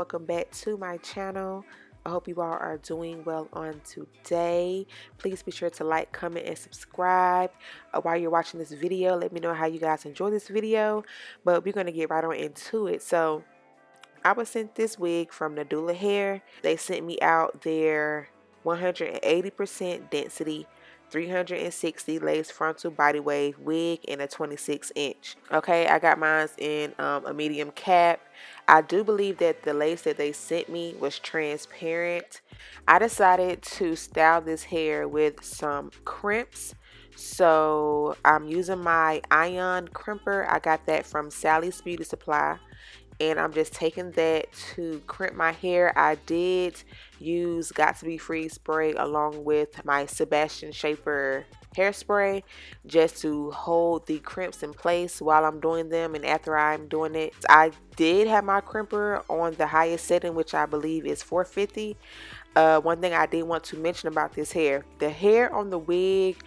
welcome back to my channel. I hope you all are doing well on today. Please be sure to like, comment, and subscribe. While you're watching this video, let me know how you guys enjoy this video, but we're going to get right on into it. So I was sent this wig from Nadula hair. They sent me out their 180% density 360 lace frontal body wave wig in a 26-inch. Okay, I got mine in a medium cap. I do believe that the lace that they sent me was transparent. I decided to style this hair with some crimps. So I'm using my ion crimper. I got that from Sally's Beauty Supply, and I'm just taking that to crimp my hair. I did use Got to Be Free spray along with my Sebastian Shaper hairspray just to hold the crimps in place while I'm doing them and after I'm doing it. I did have my crimper on the highest setting, which I believe is 450. One thing I did want to mention about this hair, the hair on the wig,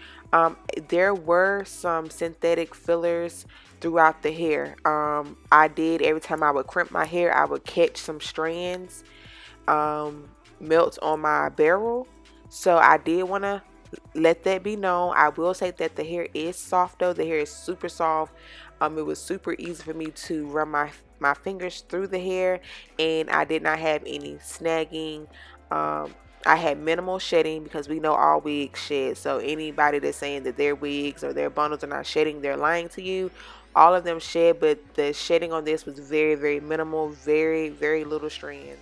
there were some synthetic fillers throughout the hair. I did, every time I would crimp my hair, I would catch some strands melt on my barrel. So I did want to let that be known. I will say that the hair is soft though. The hair is super soft. It was super easy for me to run my fingers through the hair, and I did not have any snagging. I had minimal shedding because we know all wigs shed. So anybody that's saying that their wigs or their bundles are not shedding, they're lying to you. All of them shed, but the shedding on this was very, very minimal, very, very little strands.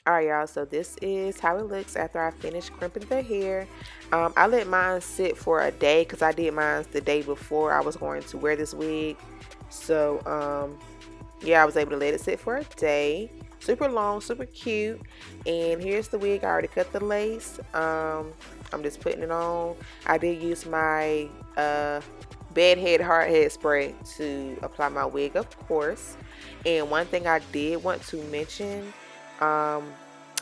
Alright y'all, so this is how it looks after I finish crimping the hair. I let mine sit for a day because I did mine the day before I was going to wear this wig. So yeah, I was able to let it sit for a day. super long, super cute. And here's the wig. I already cut the lace. I'm just putting it on. I did use my bed head hard head spray to apply my wig, of course. And one thing I did want to mention um,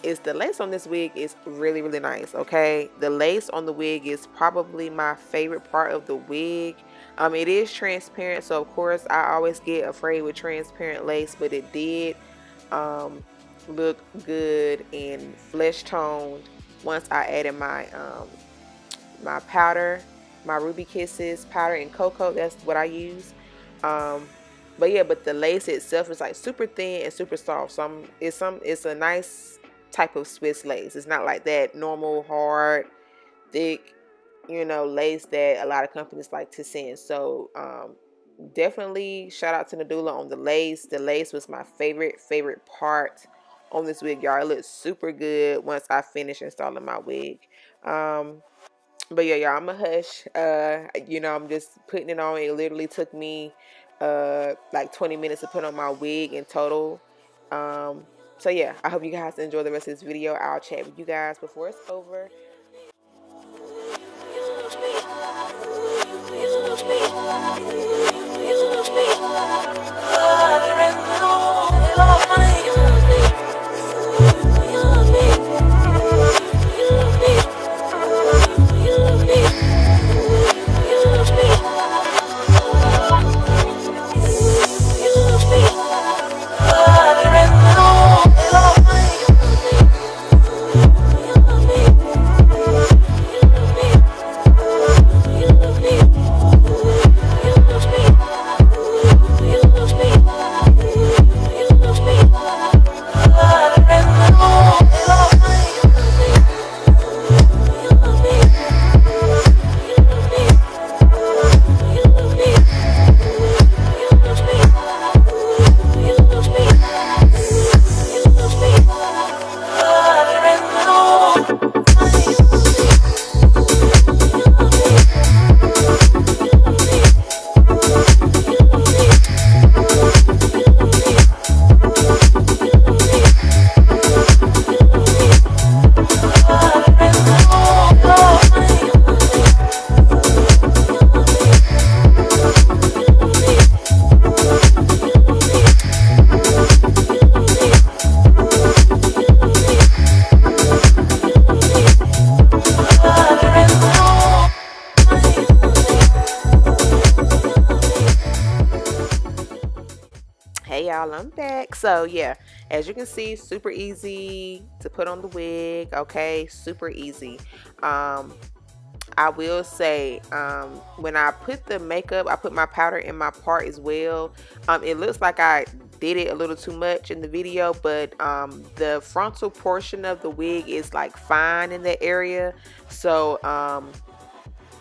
is the lace on this wig is really, really nice. Okay, the lace on the wig is probably my favorite part of the wig. It is transparent, so of course I always get afraid with transparent lace, but it did um, look good and flesh toned once I added my powder, my Ruby Kisses powder and cocoa. That's what I use. Um, but yeah, but the lace itself is like super thin and super soft. So it's a nice type of Swiss lace. It's not like that normal hard, thick, lace that a lot of companies like to send. So definitely shout out to Nadula on the lace. The lace was my favorite part on this wig, y'all. It looks super good once I finish installing my wig. But yeah, y'all, I'm a hush. I'm just putting it on. It literally took me like 20 minutes to put on my wig in total. So yeah, I hope you guys enjoy the rest of this video. I'll chat with you guys before it's over. Hey y'all, I'm back. So yeah, as you can see, super easy to put on the wig. Okay, super easy. I will say, when I put the makeup, I put my powder in my part as well. It looks like I did it a little too much in the video, but the frontal portion of the wig is like fine in that area. So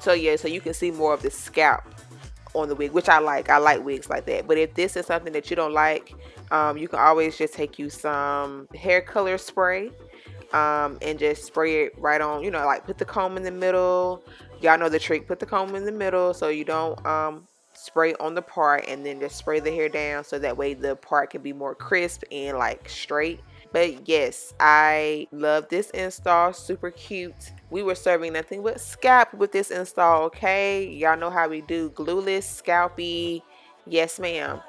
yeah, so you can see more of the scalp on the wig, which I like. I like wigs like that. But if this is something that you don't like, you can always just take you some hair color spray and just spray it right on, like put the comb in the middle. Y'all know the trick. Put the comb in the middle so you don't spray on the part, and then just spray the hair down so that way the part can be more crisp and like straight. But yes, I love this install. Super cute. We were serving nothing but scalp with this install, okay? Y'all know how we do. Glueless, scalpy. Yes, ma'am.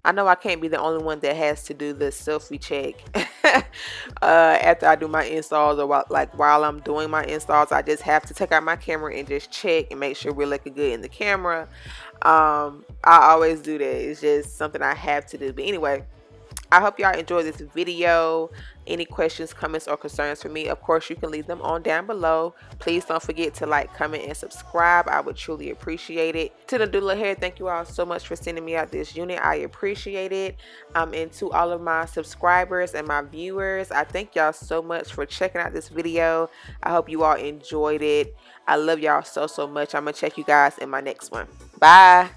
I know I can't be the only one that has to do the selfie check after I do my installs, or while I'm doing my installs. I just have to take out my camera and just check and make sure we're looking good in the camera. I always do that. It's just something I have to do. But anyway, I hope y'all enjoyed this video. Any questions, comments, or concerns for me, of course, you can leave them on down below. Please don't forget to like, comment, and subscribe. I would truly appreciate it. To Nadula hair, thank you all so much for sending me out this unit. I appreciate it. And to all of my subscribers and my viewers, I thank y'all so much for checking out this video. I hope you all enjoyed it. I love y'all so much. I'm going to check you guys in my next one. Bye.